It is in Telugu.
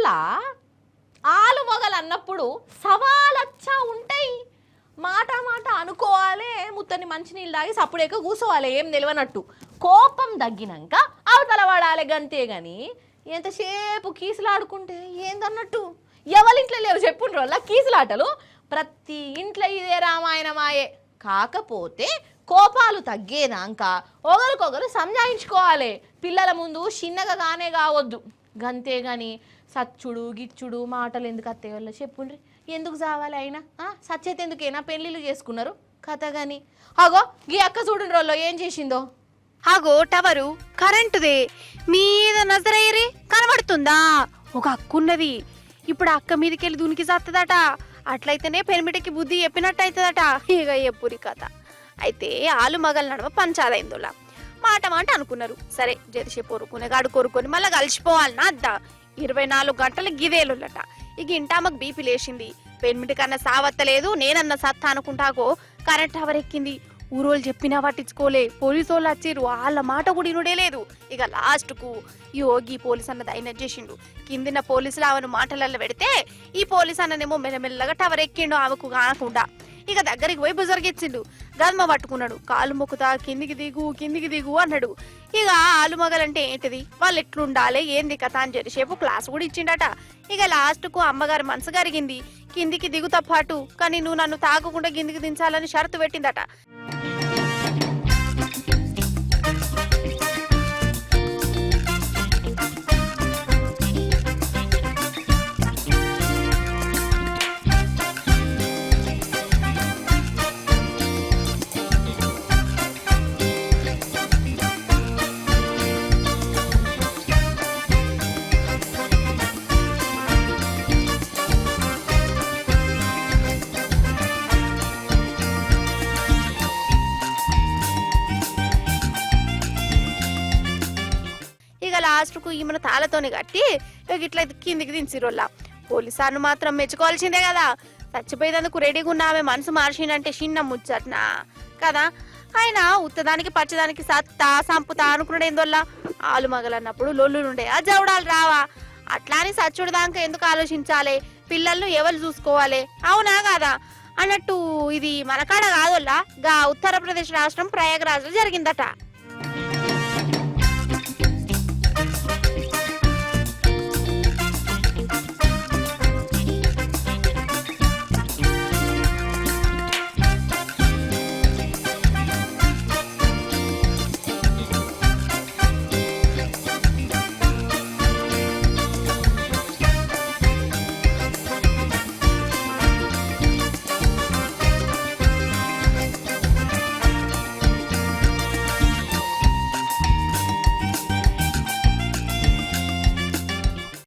మళ్ళా ఆలు మొగలు అన్నప్పుడు సవాలచ్చా ఉంటాయి. మాట మాట అనుకోవాలి, ముత్తని మంచినీళ్ళు తాగి సప్పుడేక కూర్చోవాలి ఏం తెలియనట్టు. కోపం తగ్గినాక అవతల పడాలి గంతే గాని ఎంతసేపు కీసులాడుకుంటే ఏందన్నట్టు. ఎవరింట్లో లేవు చెప్పుండ్రు వల్ల కీసులాటలు, ప్రతి ఇంట్లో ఇదే రామాయణమాయే. కాకపోతే కోపాలు తగ్గేదాక ఒకరికొకరు సంజాయించుకోవాలి. పిల్లల ముందు చిన్నగా గానే కావద్దు. గంతేగాని సచ్చుడు గిచ్చుడు మాటలు ఎందుకు అత్తయ్య వల్ల చెప్పుండ్రి. ఎందుకు చావాలి అయినా సచ్చేత ఎందుకైనా పెళ్ళిళ్ళు చేసుకున్నారు కథ గాని. అగో గీ అక్క చూడండి రోజులో ఏం చేసిందో. అగో టవరు కరెంటుదే మీద నజరయ్యరి కనబడుతుందా? ఒక అక్కున్నది. ఇప్పుడు అక్క మీదకెళ్ళి దునికి సత్తదట. అట్లయితేనే పెనిమిటికి బుద్ధి చెప్పినట్టు అవుతుందట. ఇక ఎప్పురి కథ. అయితే ఆలు మగల నడవ పంచాదైందోలా. మాట మాట అనుకున్నారు. సరే జదిసే పొరుకునే గాడు కొరుకొని మళ్ళీ కలిసిపోవాలన్నా అద్దా. 24 గంటలు గిదేలులట. ఇక ఇంటామకు బీపీ లేచింది. పెనిమిటి కన్నా సావత్తలేదు, నేనన్న సత్తా అనుకుంటాగో కరెంట్ టవర్ ఎక్కింది. ఊరోళ్ళు చెప్పినా పట్టించుకోలే. పోలీసు వాళ్ళు వచ్చిర్రు, వాళ్ళ మాట కూడా ఇనుడే లేదు. ఇక లాస్ట్ కు యోగి పోలీస్ అన్నది ఆయన చేసిండు. కిందిన పోలీసులు ఆమెను మాటలలో పెడితే ఈ పోలీస్ అన్ననేమో మెల్లమెల్లగా టవర్ ఎక్కిండు ఆమెకు కానకుండా. ఇక దగ్గరికి పోయి బుజర్గిచ్చిండు. గద్మ పట్టుకున్నాడు. కాలు మొక్కుతా కిందికి దిగు అన్నాడు. ఇక ఆలు మగలంటే ఏంటిది, వాళ్ళు ఎట్లుండాలి ఏంది కథ అని జరిసేపు క్లాస్ కూడా ఇచ్చిండట. ఇక లాస్ట్ కు అమ్మగారి మనసు కరిగింది. కిందికి దిగుతా పాటు, కానీ నువ్వు నన్ను తాగకుండా కిందికి దించాలని షరతు పెట్టిందట. లాస్ట్ కు ఈమెను తాళతోని కట్టి ఇట్లా కిందికి దించిరోళ్ళ. పోలీసార్ను మాత్రం మెచ్చుకోవాల్సిందే కదా. చచ్చిపోయేందుకు రెడీగా ఉన్న ఆమె మనసు మార్చిందంటే చిన్న ముచ్చట్నా కదా. ఆయన ఉత్తదానికి పచ్చదానికి సత్తా సంపుతా అనుకున్నాడేందోల్లా. ఆలు మగలన్నప్పుడు లొల్లులుండే ఆ జవడాలు రావా. అట్లా అని సచ్చుడు దాకా ఎందుకు ఆలోచించాలి, పిల్లలను ఎవరు చూసుకోవాలి, అవునా కాదా అన్నట్టు. ఇది మనకాడ కాదోల్లా, గా ఉత్తరప్రదేశ్ రాష్ట్రం ప్రయాగరాజ్ లో జరిగిందట.